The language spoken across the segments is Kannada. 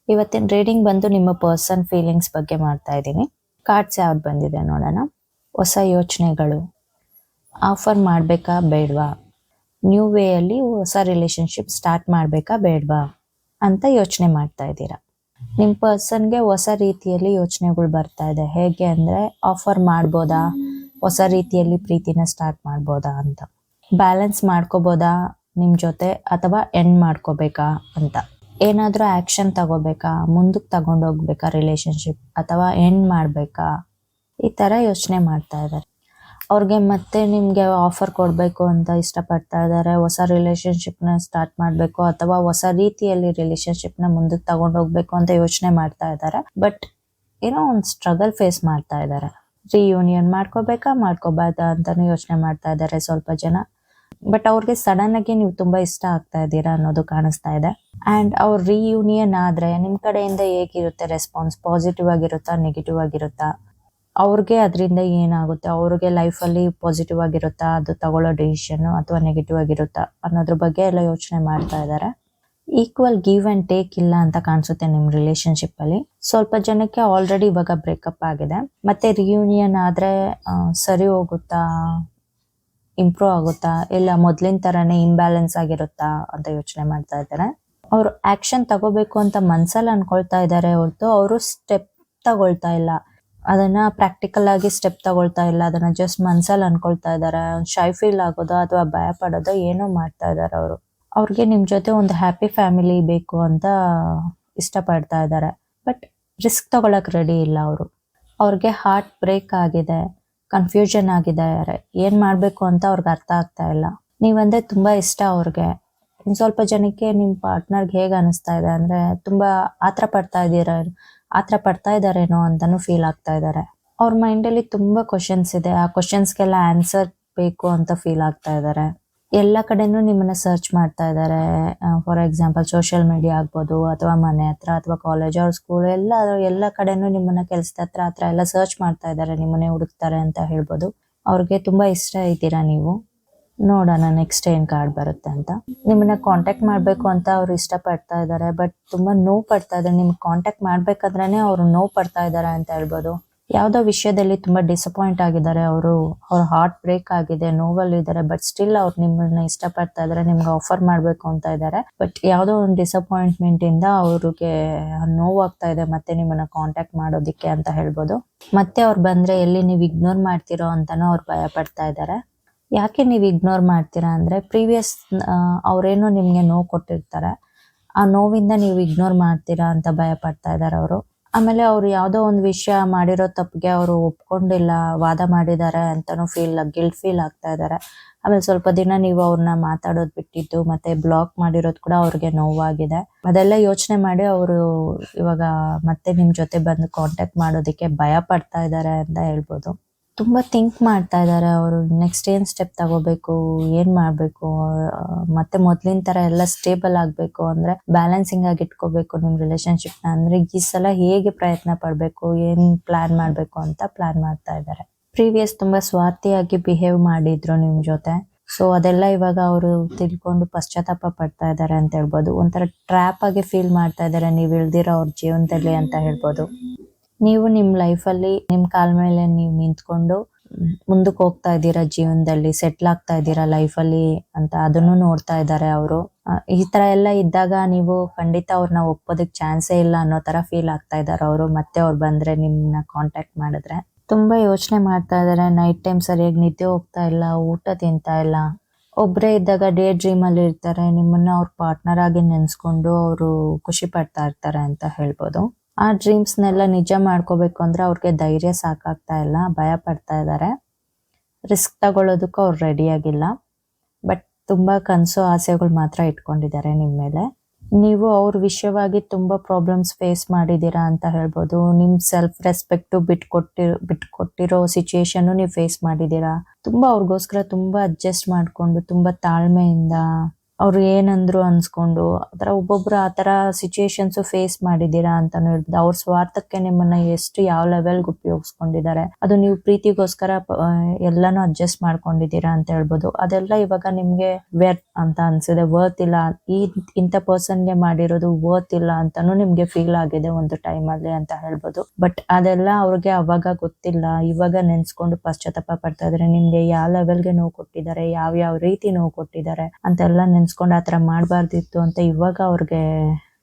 ಇವತ್ತಿನ ರೀಡಿಂಗ್ ಬಂದು ನಿಮ್ಮ ಪರ್ಸನ್ ಫೀಲಿಂಗ್ಸ್ ಬಗ್ಗೆ ಮಾಡ್ತಾ ಇದ್ದೀನಿ. ಕಾರ್ಡ್ಸ್ ಯಾವ್ದು ಬಂದಿದೆ ನೋಡೋಣ. ಹೊಸ ಯೋಚನೆಗಳು, ಆಫರ್ ಮಾಡಬೇಕಾ ಬೇಡವಾ, ನ್ಯೂ ವೇಯಲ್ಲಿ ಹೊಸ ರಿಲೇಶನ್ಶಿಪ್ ಸ್ಟಾರ್ಟ್ ಮಾಡಬೇಕಾ ಬೇಡವಾ ಅಂತ ಯೋಚನೆ ಮಾಡ್ತಾ ಇದ್ದೀರಾ. ನಿಮ್ಮ ಪರ್ಸನ್ಗೆ ಹೊಸ ರೀತಿಯಲ್ಲಿ ಯೋಚನೆಗಳು ಬರ್ತಾ ಇದೆ. ಹೇಗೆ ಅಂದರೆ, ಆಫರ್ ಮಾಡ್ಬೋದಾ, ಹೊಸ ರೀತಿಯಲ್ಲಿ ಪ್ರೀತಿನ ಸ್ಟಾರ್ಟ್ ಮಾಡ್ಬೋದಾ ಅಂತ, ಬ್ಯಾಲೆನ್ಸ್ ಮಾಡ್ಕೋಬೋದಾ ನಿಮ್ಮ ಜೊತೆ ಅಥವಾ ಎಂಡ್ ಮಾಡ್ಕೋಬೇಕಾ ಅಂತ, ಏನಾದರೂ ಆ್ಯಕ್ಷನ್ ತಗೋಬೇಕಾ, ಮುಂದಕ್ಕೆ ತಗೊಂಡೋಗ್ಬೇಕಾ ರಿಲೇಶನ್ಶಿಪ್, ಅಥವಾ ಎಂಡ್ ಮಾಡಬೇಕಾ, ಈ ಥರ ಯೋಚನೆ ಮಾಡ್ತಾ ಇದ್ದಾರೆ. ಅವ್ರಿಗೆ ಮತ್ತೆ ನಿಮಗೆ ಆಫರ್ ಕೊಡಬೇಕು ಅಂತ ಇಷ್ಟಪಡ್ತಾ ಇದ್ದಾರೆ. ಹೊಸ ರಿಲೇಶನ್ಶಿಪ್ನ ಸ್ಟಾರ್ಟ್ ಮಾಡಬೇಕು ಅಥವಾ ಹೊಸ ರೀತಿಯಲ್ಲಿ ರಿಲೇಶನ್ಶಿಪ್ನ ಮುಂದಕ್ಕೆ ತಗೊಂಡೋಗ್ಬೇಕು ಅಂತ ಯೋಚನೆ ಮಾಡ್ತಾ ಇದ್ದಾರೆ. ಬಟ್ ಏನೋ ಒಂದು ಸ್ಟ್ರಗಲ್ ಫೇಸ್ ಮಾಡ್ತಾ ಇದ್ದಾರೆ. ರಿಯೂನಿಯನ್ ಮಾಡ್ಕೋಬೇಕಾ ಮಾಡ್ಕೋಬಾರ್ದಾ ಅಂತಲೂ ಯೋಚನೆ ಮಾಡ್ತಾ ಇದ್ದಾರೆ ಸ್ವಲ್ಪ ಜನ. ಬಟ್ ಅವ್ರಿಗೆ ಸಡನ್ ಆಗಿ ನೀವು ತುಂಬಾ ಇಷ್ಟ ಆಗ್ತಾ ಇದ್ದೀರಾ ಅನ್ನೋದು ಕಾಣಿಸ್ತಾ ಇದೆ. ಅಂಡ್ ಅವ್ರ ರಿಯೂನಿಯನ್ ಆದ್ರೆ ನಿಮ್ ಕಡೆಯಿಂದ ಹೇಗಿರುತ್ತೆ ರೆಸ್ಪಾನ್ಸ್? ಪಾಸಿಟಿವ್ ಆಗಿರುತ್ತಾ, ನೆಗೆಟಿವ್ ಆಗಿರುತ್ತಾ? ಅವ್ರಿಗೆ ಅದರಿಂದ ಏನಾಗುತ್ತೆ? ಅವ್ರಿಗೆ ಲೈಫಲ್ಲಿ ಪಾಸಿಟಿವ್ ಆಗಿರುತ್ತಾ ಅದು ತಗೊಳ್ಳೋ ಡಿಸಿಷನ್, ಅಥವಾ ನೆಗೆಟಿವ್ ಆಗಿರುತ್ತಾ ಅನ್ನೋದ್ರ ಬಗ್ಗೆ ಎಲ್ಲ ಯೋಚನೆ ಮಾಡ್ತಾ ಇದ್ದಾರೆ. ಈಕ್ವಲ್ ಗಿವ್ ಅಂಡ್ ಟೇಕ್ ಇಲ್ಲ ಅಂತ ಕಾಣಿಸುತ್ತೆ ನಿಮ್ಮ ರಿಲೇಶನ್ಶಿಪ್ ಅಲ್ಲಿ. ಸ್ವಲ್ಪ ಜನಕ್ಕೆ ಆಲ್ರೆಡಿ ಇವಾಗ ಬ್ರೇಕಪ್ ಆಗಿದೆ, ಮತ್ತೆ ರಿಯೂನಿಯನ್ ಆದ್ರೆ ಸರಿ ಹೋಗುತ್ತಾ, ಇಂಪ್ರೂವ್ ಆಗುತ್ತಾ, ಇಲ್ಲ ಮೊದ್ಲಿನ ತರಾನೇ ಇಂಬ್ಯಾಲೆನ್ಸ್ ಆಗಿರುತ್ತಾ ಅಂತ ಯೋಚನೆ ಮಾಡ್ತಾ ಇದ್ದಾರೆ. ಅವರು ಆಕ್ಷನ್ ತಗೋಬೇಕು ಅಂತ ಮನ್ಸಲ್ಲಿ ಅನ್ಕೊಳ್ತಾ ಇದ್ದಾರೆ ಹೊರತು ಅವರು ಸ್ಟೆಪ್ ತಗೊಳ್ತಾ ಇಲ್ಲ. ಅದನ್ನ ಪ್ರಾಕ್ಟಿಕಲ್ ಆಗಿ ಸ್ಟೆಪ್ ತಗೊಳ್ತಾ ಇಲ್ಲ. ಅದನ್ನ ಜಸ್ಟ್ ಮನ್ಸಲ್ಲಿ ಅನ್ಕೊಳ್ತಾ ಇದ್ದಾರೆ. ಶೈ ಫೀಲ್ ಆಗೋದು ಅಥವಾ ಭಯ ಪಡೋದು ಏನೋ ಮಾಡ್ತಾ ಇದ್ದಾರೆ ಅವರು. ಅವ್ರಿಗೆ ನಿಮ್ ಜೊತೆ ಒಂದು ಹ್ಯಾಪಿ ಫ್ಯಾಮಿಲಿ ಬೇಕು ಅಂತ ಇಷ್ಟಪಡ್ತಾ ಇದ್ದಾರೆ. ಬಟ್ ರಿಸ್ಕ್ ತಗೊಳಕ್ ರೆಡಿ ಇಲ್ಲ ಅವರು. ಅವ್ರಿಗೆ ಹಾರ್ಟ್ ಬ್ರೇಕ್ ಆಗಿದೆ, ಕನ್ಫ್ಯೂಷನ್ ಆಗಿದ್ದಾರೆ. ಏನ್ ಮಾಡ್ಬೇಕು ಅಂತ ಅವ್ರಿಗೆ ಅರ್ಥ ಆಗ್ತಾ ಇಲ್ಲ. ನೀವಂದ್ರೆ ತುಂಬಾ ಇಷ್ಟ ಅವ್ರಿಗೆ. ಸ್ವಲ್ಪ ಜನಕ್ಕೆ ನಿಮ್ ಪಾರ್ಟ್ನರ್ಗೆ ಹೇಗೆ ಅನಿಸ್ತಾ ಇದೆ ಅಂದ್ರೆ, ತುಂಬಾ ಆತರ ಪಡ್ತಾ ಇದಾರೇನೋ ಅಂತಾನು ಫೀಲ್ ಆಗ್ತಾ ಇದ್ದಾರೆ. ಅವ್ರ ಮೈಂಡಲ್ಲಿ ತುಂಬಾ ಕ್ವಶನ್ಸ್ ಇದೆ. ಆ ಕ್ವಶನ್ಸ್ಗೆಲ್ಲ ಆನ್ಸರ್ ಬೇಕು ಅಂತ ಫೀಲ್ ಆಗ್ತಾ ಇದ್ದಾರೆ. ಎಲ್ಲ ಕಡೆನೂ ನಿಮ್ಮನ್ನ ಸರ್ಚ್ ಮಾಡ್ತಾ ಇದ್ದಾರೆ. ಫಾರ್ ಎಕ್ಸಾಂಪಲ್ ಸೋಷಿಯಲ್ ಮೀಡಿಯಾ ಆಗ್ಬೋದು, ಅಥವಾ ಮನೆ ಹತ್ರ, ಅಥವಾ ಕಾಲೇಜ್ ಅವ್ರ ಸ್ಕೂಲ್, ಎಲ್ಲ ಕಡೆನೂ ನಿಮ್ಮನ್ನ ಕೆಲ್ಸದ ಹತ್ರ ಆ ಥರ ಎಲ್ಲ ಸರ್ಚ್ ಮಾಡ್ತಾ ಇದ್ದಾರೆ. ನಿಮ್ಮನ್ನೇ ಹುಡುಕ್ತಾರೆ ಅಂತ ಹೇಳ್ಬೋದು. ಅವ್ರಿಗೆ ತುಂಬಾ ಇಷ್ಟ ಇದ್ದೀರಾ ನೀವು. ನೋಡೋಣ ನೆಕ್ಸ್ಟ್ ಏನ್ ಕಾರ್ಡ್ ಬರುತ್ತೆ ಅಂತ. ನಿಮ್ಮನ್ನ ಕಾಂಟ್ಯಾಕ್ಟ್ ಮಾಡ್ಬೇಕು ಅಂತ ಅವ್ರು ಇಷ್ಟಪಡ್ತಾ ಇದ್ದಾರೆ. ಬಟ್ ತುಂಬಾ ನೋವು ಪಡ್ತಾ ಇದ್ದಾರೆ. ನಿಮ್ಗೆ ಕಾಂಟ್ಯಾಕ್ಟ್ ಮಾಡ್ಬೇಕಾದ್ರೇನೆ ಅವ್ರು ನೋವು ಪಡ್ತಾ ಇದ್ದಾರೆ ಅಂತ ಹೇಳ್ಬೋದು. ಯಾವ್ದೋ ವಿಷಯದಲ್ಲಿ ತುಂಬಾ ಡಿಸಪಾಯಿಂಟ್ ಆಗಿದ್ದಾರೆ ಅವರು. ಅವ್ರ ಹಾರ್ಟ್ ಬ್ರೇಕ್ ಆಗಿದೆ, ನೋವಲ್ಲಿ ಇದ್ದಾರೆ. ಬಟ್ ಸ್ಟಿಲ್ ಅವ್ರು ನಿಮ್ಮನ್ನ ಇಷ್ಟಪಡ್ತಾ ಇದ್ದಾರೆ, ನಿಮ್ಗೆ ಆಫರ್ ಮಾಡ್ಬೇಕು ಅಂತ ಇದ್ದಾರೆ. ಬಟ್ ಯಾವ್ದೋ ಒಂದು ಡಿಸಪಾಯಿಂಟ್ಮೆಂಟ್ ಇಂದ ಅವ್ರಿಗೆ ನೋವಾಗ್ತಾ ಇದೆ ಮತ್ತೆ ನಿಮ್ಮನ್ನ ಕಾಂಟ್ಯಾಕ್ಟ್ ಮಾಡೋದಿಕ್ಕೆ ಅಂತ ಹೇಳ್ಬೋದು. ಮತ್ತೆ ಅವ್ರು ಬಂದ್ರೆ ಎಲ್ಲಿ ನೀವು ಇಗ್ನೋರ್ ಮಾಡ್ತಿರೋ ಅಂತಾನೂ ಅವ್ರು ಭಯ ಪಡ್ತಾ ಇದ್ದಾರೆ. ಯಾಕೆ ನೀವು ಇಗ್ನೋರ್ ಮಾಡ್ತೀರಾ ಅಂದ್ರೆ, ಪ್ರೀವಿಯಸ್ ಅವ್ರೇನೋ ನಿಮ್ಗೆ ನೋವು ಕೊಟ್ಟಿರ್ತಾರೆ. ಆ ನೋವಿಂದ ನೀವು ಇಗ್ನೋರ್ ಮಾಡ್ತೀರಾ ಅಂತ ಭಯ ಪಡ್ತಾ ಇದ್ದಾರೆ ಅವರು. ಆಮೇಲೆ ಅವ್ರು ಯಾವ್ದೋ ಒಂದು ವಿಷಯ ಮಾಡಿರೋ ತಪ್ಪಿಗೆ ಅವರು ಒಪ್ಕೊಂಡಿಲ್ಲ, ವಾದ ಮಾಡಿದ್ದಾರೆ ಅಂತಾನು ಗಿಲ್ಟ್ ಫೀಲ್ ಆಗ್ತಾ ಇದ್ದಾರೆ. ಆಮೇಲೆ ಸ್ವಲ್ಪ ದಿನ ನೀವು ಅವ್ರನ್ನ ಮಾತಾಡೋದು ಬಿಟ್ಟಿದ್ದು, ಮತ್ತೆ ಬ್ಲಾಕ್ ಮಾಡಿರೋದು ಕೂಡ ಅವ್ರಿಗೆ ನೋವಾಗಿದೆ. ಅದೆಲ್ಲ ಯೋಚನೆ ಮಾಡಿ ಅವರು ಇವಾಗ ಮತ್ತೆ ನಿಮ್ ಜೊತೆ ಬಂದು ಕಾಂಟ್ಯಾಕ್ಟ್ ಮಾಡೋದಿಕ್ಕೆ ಭಯ ಪಡ್ತಾ ಇದ್ದಾರೆ ಅಂತ ಹೇಳ್ಬೋದು. ತುಂಬಾ ಥಿಂಕ್ ಮಾಡ್ತಾ ಇದ್ದಾರೆ ಅವರು. ನೆಕ್ಸ್ಟ್ ಏನ್ ಸ್ಟೆಪ್ ತಗೋಬೇಕು, ಏನ್ ಮಾಡ್ಬೇಕು, ಮತ್ತೆ ಮೊದ್ಲಿನ ತರ ಎಲ್ಲ ಸ್ಟೇಬಲ್ ಆಗ್ಬೇಕು ಅಂದ್ರೆ, ಬ್ಯಾಲೆನ್ಸಿಂಗ್ ಆಗಿ ಇಟ್ಕೋಬೇಕು ನಿಮ್ ರಿಲೇಶನ್ಶಿಪ್ ನ ಅಂದ್ರೆ, ಈ ಸಲ ಹೇಗೆ ಪ್ರಯತ್ನ ಪಡ್ಬೇಕು, ಏನ್ ಪ್ಲಾನ್ ಮಾಡ್ಬೇಕು ಅಂತ ಪ್ಲಾನ್ ಮಾಡ್ತಾ ಇದ್ದಾರೆ. ಪ್ರೀವಿಯಸ್ ತುಂಬಾ ಸ್ವಾರ್ಥಿಯಾಗಿ ಬಿಹೇವ್ ಮಾಡಿದ್ರು ನಿಮ್ ಜೊತೆ. ಸೊ ಅದೆಲ್ಲ ಇವಾಗ ಅವರು ತಿಳ್ಕೊಂಡು ಪಶ್ಚಾತ್ತಾಪ ಪಡ್ತಾ ಇದ್ದಾರೆ ಅಂತ ಹೇಳ್ಬೋದು. ಒಂಥರ ಟ್ರ್ಯಾಪ್ ಆಗಿ ಫೀಲ್ ಮಾಡ್ತಾ ಇದ್ದಾರೆ ನೀವು ಇಳ್ದಿರೋ ಅವ್ರ ಜೀವನದಲ್ಲಿ ಅಂತ ಹೇಳ್ಬೋದು. ನೀವು ನಿಮ್ ಲೈಫಲ್ಲಿ ನಿಮ್ ಕಾಲ್ ಮೇಲೆ ನೀವು ನಿಂತ್ಕೊಂಡು ಮುಂದಕ್ಕೆ ಹೋಗ್ತಾ ಇದ್ದೀರಾ, ಜೀವನದಲ್ಲಿ ಸೆಟ್ಲ್ ಆಗ್ತಾ ಇದ್ದೀರಾ ಲೈಫಲ್ಲಿ ಅಂತ ಅದನ್ನು ನೋಡ್ತಾ ಇದ್ದಾರೆ ಅವರು. ಈ ತರ ಎಲ್ಲ ಇದ್ದಾಗ ನೀವು ಖಂಡಿತ ಅವ್ರನ್ನ ಒಪ್ಪೋದಕ್ ಚಾನ್ಸೇ ಇಲ್ಲ ಅನ್ನೋ ತರ ಫೀಲ್ ಆಗ್ತಾ ಇದ್ದಾರೆ ಅವರು. ಮತ್ತೆ ಅವ್ರು ಬಂದ್ರೆ ನಿಮ್ನ ಕಾಂಟ್ಯಾಕ್ಟ್ ಮಾಡಿದ್ರೆ ತುಂಬಾ ಯೋಚನೆ ಮಾಡ್ತಾ ಇದ್ದಾರೆ. ನೈಟ್ ಟೈಮ್ ಸರಿಯಾಗಿ ನಿದ್ದೆ ಹೋಗ್ತಾ ಇಲ್ಲ, ಊಟ ತಿಂತಾ ಇಲ್ಲ. ಒಬ್ರೇ ಇದ್ದಾಗ ಡೇ ಡ್ರೀಮ್ ಅಲ್ಲಿ ಇರ್ತಾರೆ. ನಿಮ್ಮನ್ನ ಅವ್ರ ಪಾರ್ಟ್ನರ್ ಆಗಿ ನೆನ್ಸ್ಕೊಂಡು ಅವರು ಖುಷಿ ಪಡ್ತಾ ಇರ್ತಾರೆ ಅಂತ ಹೇಳ್ಬೋದು. ಆ ಡ್ರೀಮ್ಸ್ನೆಲ್ಲ ನಿಜ ಮಾಡ್ಕೋಬೇಕು ಅಂದ್ರೆ ಅವ್ರಿಗೆ ಧೈರ್ಯ ಸಾಕಾಗ್ತಾ ಇಲ್ಲ, ಭಯ ಪಡ್ತಾ ಇದ್ದಾರೆ. ರಿಸ್ಕ್ ತಗೊಳ್ಳೋದಕ್ಕೂ ಅವ್ರು ರೆಡಿ ಆಗಿಲ್ಲ. ಬಟ್ ತುಂಬಾ ಕನಸು ಆಸೆಗಳು ಮಾತ್ರ ಇಟ್ಕೊಂಡಿದ್ದಾರೆ ನಿಮ್ಮ ಮೇಲೆ. ನೀವು ಅವ್ರ ವಿಷಯವಾಗಿ ತುಂಬಾ ಪ್ರಾಬ್ಲಮ್ಸ್ ಫೇಸ್ ಮಾಡಿದ್ದೀರಾ ಅಂತ ಹೇಳ್ಬೋದು. ನಿಮ್ ಸೆಲ್ಫ್ ರೆಸ್ಪೆಕ್ಟ್ ಬಿಟ್ಕೊಟ್ಟಿರೋ ಸಿಚುಯೇಷನ್ ನೀವು ಫೇಸ್ ಮಾಡಿದ್ದೀರಾ. ತುಂಬಾ ಅವ್ರಿಗೋಸ್ಕರ ತುಂಬಾ ಅಡ್ಜಸ್ಟ್ ಮಾಡ್ಕೊಂಡು, ತುಂಬಾ ತಾಳ್ಮೆಯಿಂದ ಅವ್ರು ಏನಂದ್ರು ಅನ್ಸ್ಕೊಂಡು ಆತರ ಒಬ್ಬೊಬ್ರು ಆತರ ಸಿಚುಯೇಷನ್ಸ್ ಫೇಸ್ ಮಾಡಿದೀರಾ ಅಂತಾನು ಹೇಳ್ಬೋದು. ಅವ್ರ ಸ್ವಾರ್ಥಕ್ಕೆ ನಿಮ್ಮನ್ನ ಎಷ್ಟು ಯಾವ ಲೆವೆಲ್ಗೆ ಉಪಯೋಗಿಸ್ಕೊಂಡಿದ್ದಾರೆ, ಅದು ನೀವು ಪ್ರೀತಿಗೋಸ್ಕರ ಎಲ್ಲಾನು ಅಡ್ಜಸ್ಟ್ ಮಾಡ್ಕೊಂಡಿದ್ದೀರಾ ಅಂತ ಹೇಳ್ಬೋದು. ಅದೆಲ್ಲ ಇವಾಗ ನಿಮ್ಗೆ ವ್ಯರ್ಥ ಅಂತ ಅನ್ಸಿದೆ, ವರ್ತ್ ಇಲ್ಲ, ಇಂಥ ಪರ್ಸನ್ಗೆ ಮಾಡಿರೋದು ವರ್ತ್ ಇಲ್ಲ ಅಂತಾನು ನಿಮ್ಗೆ ಫೀಲ್ ಆಗಿದೆ ಒಂದು ಟೈಮ್ ಅಲ್ಲಿ ಅಂತ ಹೇಳ್ಬೋದು. ಬಟ್ ಅದೆಲ್ಲ ಅವ್ರಿಗೆ ಅವಾಗ ಗೊತ್ತಿಲ್ಲ, ಇವಾಗ ನೆನ್ಸ್ಕೊಂಡು ಪಶ್ಚಾತ್ತಾಪ ಪಡ್ತಾ ಇದಾರೆ. ನಿಮ್ಗೆ ಯಾವ ಲೆವೆಲ್ಗೆ ನೋವು ಕೊಟ್ಟಿದ್ದಾರೆ, ಯಾವ ರೀತಿ ನೋವು ಕೊಟ್ಟಿದ್ದಾರೆ ಅಂತೆಲ್ಲ ನೆನ್ಸ್ಕೊಂಡು ಆತರ ಮಾಡಬಾರ್ದಿತ್ತು ಅಂತ ಇವಾಗ ಅವ್ರಿಗೆ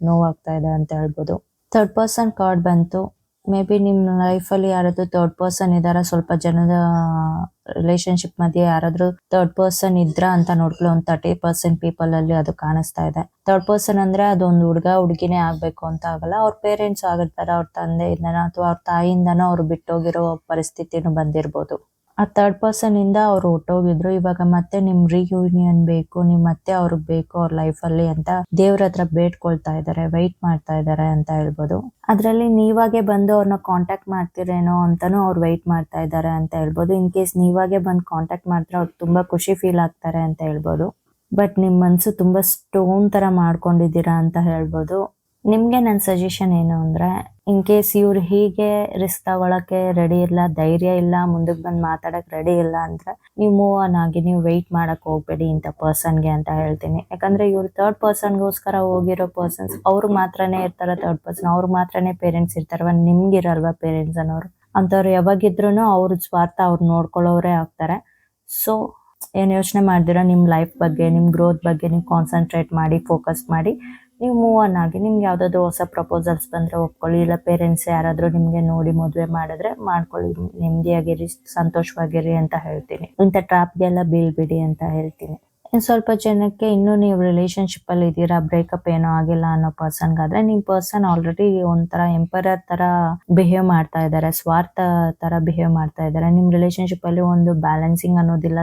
ನೋವಾಗ್ತಾ ಇದೆ ಅಂತ ಹೇಳ್ಬೋದು. ಥರ್ಡ್ ಪರ್ಸನ್ ಕಾರ್ಡ್ ಬಂತು. ಮೇ ಬಿ ನಿಮ್ಮ ಲೈಫಲ್ಲಿ ಯಾರಾದ್ರೂ ಥರ್ಡ್ ಪರ್ಸನ್ ಇದಾರ, ಸ್ವಲ್ಪ ಜನದ ರಿಲೇಶನ್ಶಿಪ್ ಮಧ್ಯೆ ಯಾರಾದ್ರೂ ಥರ್ಡ್ ಪರ್ಸನ್ ಇದ್ರ ಅಂತ ನೋಡ್ಕೊಳ್ಳಿ. ಒಂದು 30% ಪೀಪಲ್ ಅಲ್ಲಿ ಅದು ಕಾಣಿಸ್ತಾ ಇದೆ. ಥರ್ಡ್ ಪರ್ಸನ್ ಅಂದ್ರೆ ಅದೊಂದು ಹುಡುಗ ಹುಡುಗಿನೇ ಆಗ್ಬೇಕು ಅಂತ ಆಗಲ್ಲ, ಅವ್ರ ಪೇರೆಂಟ್ಸ್ ಆಗಿರ್ತಾರೆ, ಅವ್ರ ತಂದೆಯಿಂದನೋ ಅಥವಾ ಅವ್ರ ತಾಯಿಯಿಂದನೋ ಅವ್ರು ಬಿಟ್ಟೋಗಿರೋ ಪರಿಸ್ಥಿತಿನೂ ಬಂದಿರ್ಬೋದು. ಆ ಥರ್ಡ್ ಪರ್ಸನ್ ಇಂದ ಅವ್ರು ಹೊಟ್ಟೋಗಿದ್ರು, ಇವಾಗ ಮತ್ತೆ ನಿಮ್ ರಿಯೂನಿಯನ್ ಬೇಕು, ನಿಮ್ ಮತ್ತೆ ಅವ್ರಿಗೆ ಬೇಕು ಅವ್ರ ಲೈಫಲ್ಲಿ ಅಂತ ದೇವ್ರ ಹತ್ರ ಬೇಡ್ಕೊಳ್ತಾ ಇದಾರೆ, ವೈಟ್ ಮಾಡ್ತಾ ಇದಾರೆ ಅಂತ ಹೇಳ್ಬೋದು. ಅದ್ರಲ್ಲಿ ನೀವಾಗೆ ಬಂದು ಅವ್ರನ್ನ ಕಾಂಟ್ಯಾಕ್ಟ್ ಮಾಡ್ತಿರೇನೋ ಅಂತಾನು ಅವ್ರು ವೈಟ್ ಮಾಡ್ತಾ ಇದಾರೆ ಅಂತ ಹೇಳ್ಬೋದು. ಇನ್ ಕೇಸ್ ನೀವಾಗೆ ಬಂದು ಕಾಂಟ್ಯಾಕ್ಟ್ ಮಾಡ್ತಾರೆ, ಅವ್ರು ತುಂಬಾ ಖುಷಿ ಫೀಲ್ ಆಗ್ತಾರೆ ಅಂತ ಹೇಳ್ಬೋದು. ಬಟ್ ನಿಮ್ ಮನ್ಸು ತುಂಬಾ ಸ್ಟೋನ್ ತರ ಮಾಡ್ಕೊಂಡಿದ್ದೀರಾ ಅಂತ ಹೇಳ್ಬೋದು. ನಿಮ್ಗೆ ನನ್ನ ಸಜೆಷನ್ ಏನು ಅಂದ್ರೆ, ಇನ್ ಕೇಸ್ ಇವ್ರು ಹೀಗೆ ರಿಸ್ಕ್ ತಗೊಳಕ್ಕೆ ರೆಡಿ ಇಲ್ಲ, ಧೈರ್ಯ ಇಲ್ಲ, ಮುಂದಕ್ಕೆ ಬಂದು ಮಾತಾಡಕ್ ರೆಡಿ ಇಲ್ಲ ಅಂದ್ರೆ ನೀವು ಮೂವ್ ಆನ್ ಆಗಿ, ನೀವು ವೆಯ್ಟ್ ಮಾಡಕ್ ಹೋಗ್ಬೇಡಿ ಇಂಥ ಪರ್ಸನ್ಗೆ ಅಂತ ಹೇಳ್ತೀನಿ. ಯಾಕಂದ್ರೆ ಇವ್ರು ಥರ್ಡ್ ಪರ್ಸನ್ಗೋಸ್ಕರ ಹೋಗಿರೋ ಪರ್ಸನ್ಸ್ ಅವ್ರು ಮಾತ್ರನೇ ಇರ್ತಾರ, ಥರ್ಡ್ ಪರ್ಸನ್ ಅವ್ರು ಮಾತ್ರನೇ ಪೇರೆಂಟ್ಸ್ ಇರ್ತಾರವ, ನಿಮ್ಗಿರಲ್ವಾ ಪೇರೆಂಟ್ಸ್ ಅನ್ನೋರು. ಅಂಥವ್ರು ಯಾವಾಗಿದ್ರು ಅವ್ರ ಸ್ವಾರ್ಥ ಅವ್ರು ನೋಡ್ಕೊಳ್ಳೋರೇ ಆಗ್ತಾರೆ. ಸೊ ಏನ್ ಯೋಚನೆ ಮಾಡ್ದಿರಾ ನಿಮ್ ಲೈಫ್ ಬಗ್ಗೆ, ನಿಮ್ ಗ್ರೋತ್ ಬಗ್ಗೆ ನೀವು ಕಾನ್ಸಂಟ್ರೇಟ್ ಮಾಡಿ, ಫೋಕಸ್ ಮಾಡಿ ನೀವು ಮೂವ್ ಆನ್ ಆಗಿ. ನಿಮ್ಗೆ ಯಾವ್ದಾದ್ರು ಹೊಸ ಪ್ರಪೋಸಲ್ಸ್ ಬಂದ್ರೆ ಒಪ್ಕೊಳ್ಳಿ, ಇಲ್ಲ ಪೇರೆಂಟ್ಸ್ ಯಾರಾದ್ರೂ ನಿಮ್ಗೆ ನೋಡಿ ಮದುವೆ ಮಾಡಿದ್ರೆ ಮಾಡ್ಕೊಳ್ಳಿ, ನೆಮ್ಮದಿಯಾಗಿರಿ, ಸಂತೋಷವಾಗಿರಿ ಅಂತ ಹೇಳ್ತೀನಿ. ಇಂಥ ಟ್ರಾಪ್ಗೆಲ್ಲ ಬೀಳ್ಬಿಡಿ ಅಂತ ಹೇಳ್ತೀನಿ. ಇನ್ನು ಸ್ವಲ್ಪ ಜನಕ್ಕೆ ಇನ್ನೂ ನೀವು ರಿಲೇಶನ್ಶಿಪ್ ಅಲ್ಲಿ ಇದ್ದೀರಾ, ಬ್ರೇಕಪ್ ಏನೋ ಆಗಿಲ್ಲ ಅನ್ನೋ ಪರ್ಸನ್ಗಾದ್ರೆ, ನಿಮ್ ಪರ್ಸನ್ ಆಲ್ರೆಡಿ ಒಂಥರ ಎಂಪರರ್ ತರ ಬಿಹೇವ್ ಮಾಡ್ತಾ ಇದ್ದಾರೆ, ಸ್ವಾರ್ಥ ತರ ಬಿಹೇವ್ ಮಾಡ್ತಾ ಇದ್ದಾರೆ. ನಿಮ್ ರಿಲೇಶನ್ಶಿಪ್ ಅಲ್ಲಿ ಒಂದು ಬ್ಯಾಲೆನ್ಸಿಂಗ್ ಅನ್ನೋದಿಲ್ಲ,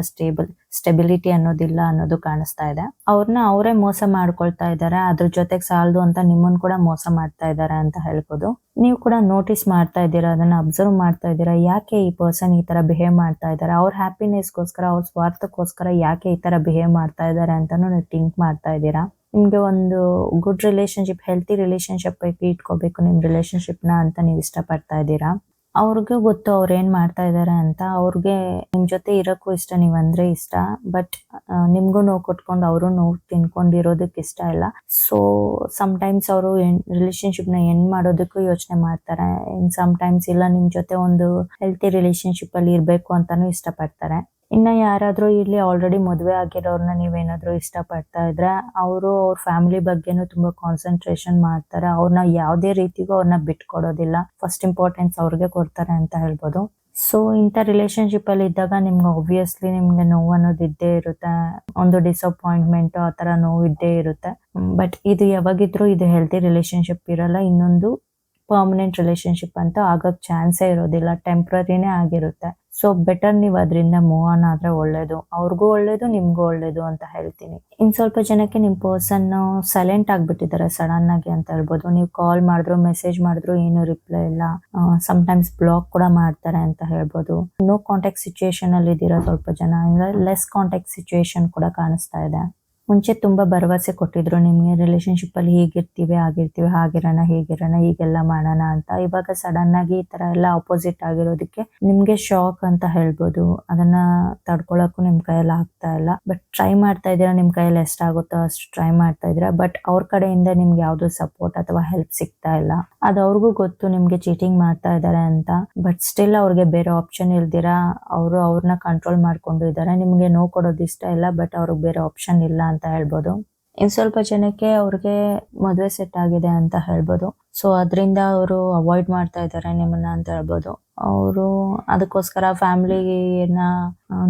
ಸ್ಟೆಬಿಲಿಟಿ ಅನ್ನೋದಿಲ್ಲ ಅನ್ನೋದು ಕಾಣಿಸ್ತಾ ಇದೆ. ಅವ್ರನ್ನ ಅವರೇ ಮೋಸ ಮಾಡ್ಕೊಳ್ತಾ ಇದ್ದಾರೆ, ಅದ್ರ ಜೊತೆಗೆ ಸಾಲದು ಅಂತ ನಿಮ್ಮನ್ ಕೂಡ ಮೋಸ ಮಾಡ್ತಾ ಇದ್ದಾರೆ ಅಂತ ಹೇಳ್ಬೋದು. ನೀವು ಕೂಡ ನೋಟಿಸ್ ಮಾಡ್ತಾ ಇದ್ದೀರಾ, ಅದನ್ನ ಅಬ್ಸರ್ವ್ ಮಾಡ್ತಾ ಇದ್ದೀರಾ, ಯಾಕೆ ಈ ಪರ್ಸನ್ ಈ ತರ ಬಿಹೇವ್ ಮಾಡ್ತಾ ಇದ್ದಾರೆ, ಅವ್ರ ಹ್ಯಾಪಿನೆಸ್ಗೋಸ್ಕರ, ಅವ್ರ ಸ್ವಾರ್ಥಕ್ಕೋಸ್ಕರ ಯಾಕೆ ಈ ತರ ಬಿಹೇವ್ ಮಾಡ್ತಾ ಇದ್ದಾರೆ ಅಂತಾನು ನೀವು ಥಿಂಕ್ ಮಾಡ್ತಾ ಇದ್ದೀರಾ. ನಿಮ್ಗೆ ಒಂದು ಗುಡ್ ರಿಲೇಶನ್ಶಿಪ್, ಹೆಲ್ತಿ ರಿಲೇಶನ್ಶಿಪ್ ಇಟ್ಕೋಬೇಕು ನಿಮ್ ರಿಲೇಶನ್ಶಿಪ್ ನ ಅಂತ ನೀವು ಇಷ್ಟಪಡ್ತಾ ಇದ್ದೀರಾ. ಅವ್ರಿಗೂ ಗೊತ್ತು ಅವ್ರು ಏನ್ ಮಾಡ್ತಾ ಇದಾರೆ ಅಂತ, ಅವ್ರಿಗೆ ನಿಮ್ ಜೊತೆ ಇರಕ್ಕೂ ಇಷ್ಟ, ನೀವಂದ್ರೆ ಇಷ್ಟ. ಬಟ್ ನಿಮ್ಗೂ ನೋವು ಕೊಟ್ಕೊಂಡು ಅವರು ನೋವು ತಿನ್ಕೊಂಡಿರೋದಕ್ಕೆ ಇಷ್ಟ ಇಲ್ಲ. ಸೊ ಸಮ್ಟೈಮ್ಸ್ ಅವರು ರಿಲೇಶನ್ಶಿಪ್ ನ ಎಂಡ್ ಮಾಡೋದಕ್ಕೂ ಯೋಚನೆ ಮಾಡ್ತಾರೆ. ಸಮ್ಟೈಮ್ಸ್ ಇಲ್ಲ, ನಿಮ್ ಜೊತೆ ಒಂದು ಹೆಲ್ತಿ ರಿಲೇಶನ್ಶಿಪ್ ಅಲ್ಲಿ ಇರ್ಬೇಕು ಅಂತಾನು ಇಷ್ಟಪಡ್ತಾರೆ. ಇನ್ನ ಯಾರಾದ್ರೂ ಇಲ್ಲಿ ಆಲ್ರೆಡಿ ಮದುವೆ ಆಗಿರೋರ್ನ ನೀವೇನಾದ್ರೂ ಇಷ್ಟಪಡ್ತಾ ಇದ್ರೆ, ಅವರು ಅವ್ರ ಫ್ಯಾಮಿಲಿ ಬಗ್ಗೆನೂ ತುಂಬಾ ಕಾನ್ಸಂಟ್ರೇಷನ್ ಮಾಡ್ತಾರೆ. ಅವ್ರನ್ನ ಯಾವ್ದೇ ರೀತಿಗೂ ಅವ್ರನ್ನ ಬಿಟ್ಕೊಡೋದಿಲ್ಲ, ಫಸ್ಟ್ ಇಂಪಾರ್ಟೆನ್ಸ್ ಅವ್ರಿಗೆ ಕೊಡ್ತಾರೆ ಅಂತ ಹೇಳ್ಬೋದು. ಸೊ ಇಂಥ ರಿಲೇಶನ್ಶಿಪ್ ಅಲ್ಲಿ ಇದ್ದಾಗ ನಿಮ್ಗೆ ಆಬ್ವಿಯಸ್ಲಿ ನಿಮ್ಗೆ ನೋವು ಅನ್ನೋದು ಇದ್ದೇ ಇರುತ್ತೆ, ಒಂದು ಡಿಸಪಾಯಿಂಟ್ಮೆಂಟ್ ಆ ತರ ನೋವು ಇದ್ದೇ ಇರುತ್ತೆ. ಬಟ್ ಇದು ಯಾವಾಗಿದ್ರು ಇದು ಹೆಲ್ತಿ ರಿಲೇಶನ್ಶಿಪ್ ಇರಲ್ಲ, ಇನ್ನೊಂದು ಪರ್ಮನೆಂಟ್ ರಿಲೇಶನ್ಶಿಪ್ ಅಂತ ಆಗಕ್ ಚಾನ್ಸೇ ಇರೋದಿಲ್ಲ, ಟೆಂಪ್ರರಿನೇ ಆಗಿರುತ್ತೆ. ಸೊ ಬೆಟರ್ ನೀವು ಅದರಿಂದ ಮೂವ್ ಆನ್ ಆದ್ರೆ ಒಳ್ಳೇದು, ಅವ್ರಿಗೂ ಒಳ್ಳೇದು, ನಿಮ್ಗೂ ಒಳ್ಳೇದು ಅಂತ ಹೇಳ್ತೀನಿ. ಇನ್ ಸ್ವಲ್ಪ ಜನಕ್ಕೆ ನಿಮ್ ಪರ್ಸನ್ ಸೈಲೆಂಟ್ ಆಗ್ಬಿಟ್ಟಿದ್ದಾರೆ ಸಡನ್ ಆಗಿ ಅಂತ ಹೇಳ್ಬೋದು. ನೀವು ಕಾಲ್ ಮಾಡಿದ್ರು, ಮೆಸೇಜ್ ಮಾಡಿದ್ರು ಏನು ರಿಪ್ಲೈ ಇಲ್ಲ, ಸಮ್ಟೈಮ್ಸ್ ಬ್ಲಾಕ್ ಕೂಡ ಮಾಡ್ತಾರೆ ಅಂತ ಹೇಳ್ಬೋದು. ನೋ ಕಾಂಟ್ಯಾಕ್ಟ್ ಸಿಚುಯೇಷನ್ ಅಲ್ಲಿ ಇದ್ದೀರಾ ಸ್ವಲ್ಪ ಜನ, ಅಂದ್ರೆ ಲೆಸ್ ಕಾಂಟ್ಯಾಕ್ಟ್ ಸಿಚುಯೇಷನ್ ಕೂಡ ಕಾಣಿಸ್ತಾ ಇದೆ. ಮುಂಚೆ ತುಂಬಾ ಭರವಸೆ ಕೊಟ್ಟಿದ್ರು ನಿಮ್ಗೆ, ರಿಲೇಶನ್ಶಿಪ್ ಅಲ್ಲಿ ಹೀಗಿರ್ತೀವಿ, ಆಗಿರ್ತೀವಿ, ಹಾಗಿರೋಣ, ಹೀಗಿರೋಣ, ಹೀಗೆಲ್ಲ ಮಾಡೋಣ ಅಂತ. ಇವಾಗ ಸಡನ್ ಆಗಿ ಈ ತರ ಎಲ್ಲ ಆಪೋಸಿಟ್ ಆಗಿರೋದಕ್ಕೆ ನಿಮ್ಗೆ ಶಾಕ್ ಅಂತ ಹೇಳ್ಬೋದು. ಅದನ್ನ ತಡ್ಕೊಳಕ್ಕೂ ನಿಮ್ ಕೈಯಲ್ಲಿ ಆಗ್ತಾ ಇಲ್ಲ. ಬಟ್ ಟ್ರೈ ಮಾಡ್ತಾ ಇದೀರಾ, ನಿಮ್ ಕೈಯಲ್ಲಿ ಎಷ್ಟಾಗುತ್ತೋ ಅಷ್ಟು ಟ್ರೈ ಮಾಡ್ತಾ ಇದೀರಾ. ಬಟ್ ಅವ್ರ ಕಡೆಯಿಂದ ನಿಮ್ಗೆ ಯಾವ್ದು ಸಪೋರ್ಟ್ ಅಥವಾ ಹೆಲ್ಪ್ ಸಿಗ್ತಾ ಇಲ್ಲ. ಅದು ಅವ್ರಿಗೂ ಗೊತ್ತು ನಿಮ್ಗೆ ಚೀಟಿಂಗ್ ಮಾಡ್ತಾ ಇದಾರೆ ಅಂತ. ಬಟ್ ಸ್ಟಿಲ್ ಅವ್ರಿಗೆ ಬೇರೆ ಆಪ್ಷನ್ ಇಲ್ದಿರಾ ಅವರು ಅವ್ರನ್ನ ಕಂಟ್ರೋಲ್ ಮಾಡ್ಕೊಂಡು ಇದಾರೆ. ನಿಮ್ಗೆ ನೋವು ಕೊಡೋದು ಇಷ್ಟ ಇಲ್ಲ, ಬಟ್ ಅವ್ರಿಗೆ ಬೇರೆ ಆಪ್ಷನ್ ಇಲ್ಲ ಅಂತ ಹೇಳ್ಬೋದು. ಇನ್ ಸ್ವಲ್ಪ ಜನಕ್ಕೆ ಅವ್ರಿಗೆ ಮದುವೆ ಸೆಟ್ ಆಗಿದೆ ಅಂತ ಹೇಳ್ಬೋದು. ಸೊ ಅದರಿಂದ ಅವರು ಅವಾಯ್ಡ್ ಮಾಡ್ತಾ ಇದ್ದಾರೆ ನಿಮ್ಮನ್ನ ಅಂತ ಹೇಳ್ಬೋದು. ಅವರು ಅದಕ್ಕೋಸ್ಕರ ಫ್ಯಾಮಿಲಿನ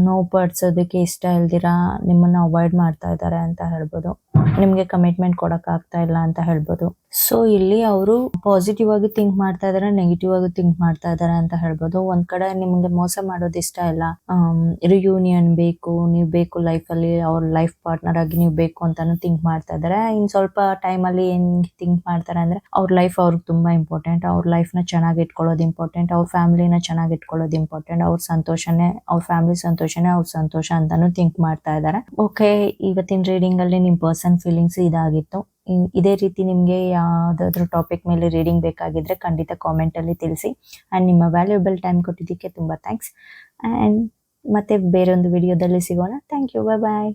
ನೋವು ಪಡಿಸೋದಕ್ಕೆ ಇಷ್ಟ ಇಲ್ದಿರಾ ನಿಮ್ಮನ್ನ ಅವಾಯ್ಡ್ ಮಾಡ್ತಾ ಇದ್ದಾರೆ ಅಂತ ಹೇಳ್ಬೋದು. ನಿಮ್ಗೆ ಕಮಿಟ್ಮೆಂಟ್ ಕೊಡಕ್ ಆಗ್ತಾ ಇಲ್ಲ ಅಂತ ಹೇಳ್ಬೋದು. ಸೊ ಇಲ್ಲಿ ಅವರು ಪಾಸಿಟಿವ್ ಆಗಿ ಥಿಂಕ್ ಮಾಡ್ತಾ ಇದಾರೆ, ನೆಗೆಟಿವ್ ಆಗಿ ಥಿಂಕ್ ಮಾಡ್ತಾ ಇದಾರೆ ಅಂತ ಹೇಳ್ಬೋದು. ಒಂದ್ ಕಡೆ ನಿಮ್ಗೆ ಮೋಸ ಮಾಡೋದು ಇಷ್ಟ ಇಲ್ಲ, ರಿಯೂನಿಯನ್ ಬೇಕು, ನೀವು ಬೇಕು ಲೈಫ್ ಅಲ್ಲಿ, ಅವ್ರ ಲೈಫ್ ಪಾರ್ಟ್ನರ್ ಆಗಿ ನೀವು ಬೇಕು ಅಂತಾನು ಥಿಂಕ್ ಮಾಡ್ತಾ ಇದಾರೆ. ಇನ್ ಸ್ವಲ್ಪ ಟೈಮ್ ಅಲ್ಲಿ ಏನ್ ಥಿಂಕ್ ಮಾಡ್ತಾರೆ ಅಂದ್ರೆ, ಅವ್ರ ಲೈಫ್ ಲೈಫ್ ಅವ್ರಿಗೆ ತುಂಬ ಇಂಪಾರ್ಟೆಂಟ್. ಅವ್ರ ಲೈಫ್ನ ಚೆನ್ನಾಗಿ ಇಟ್ಕೊಳ್ಳೋದು ಇಂಪಾರ್ಟೆಂಟ್, ಅವ್ರ ಫ್ಯಾಮಿಲಿನ ಚೆನ್ನಾಗಿ ಇಟ್ಕೊಳ್ಳೋದು ಇಂಪಾರ್ಟೆಂಟ್. ಅವ್ರ ಸಂತೋಷನೇ, ಅವ್ರ ಫ್ಯಾಮಿಲಿ ಸಂತೋಷನೇ ಅವ್ರ ಸಂತೋಷ ಅಂತಾನು ಥಿಂಕ್ ಮಾಡ್ತಾ ಇದ್ದಾರೆ. ಓಕೆ, ಇವತ್ತಿನ ರೀಡಿಂಗಲ್ಲಿ ನಿಮ್ಮ ಪರ್ಸನ್ ಫೀಲಿಂಗ್ಸ್ ಇದಾಗಿತ್ತು. ಇದೇ ರೀತಿ ನಿಮಗೆ ಯಾವುದಾದ್ರೂ ಟಾಪಿಕ್ ಮೇಲೆ ರೀಡಿಂಗ್ ಬೇಕಾಗಿದ್ರೆ ಖಂಡಿತ ಕಾಮೆಂಟಲ್ಲಿ ತಿಳಿಸಿ. ಆ್ಯಂಡ್ ನಿಮ್ಮ ವ್ಯಾಲ್ಯೂಬಲ್ ಟೈಮ್ ಕೊಟ್ಟಿದ್ದಕ್ಕೆ ತುಂಬ ಥ್ಯಾಂಕ್ಸ್. ಆ್ಯಂಡ್ ಮತ್ತೆ ಬೇರೊಂದು ವಿಡಿಯೋದಲ್ಲಿ ಸಿಗೋಣ. Thank you, bye.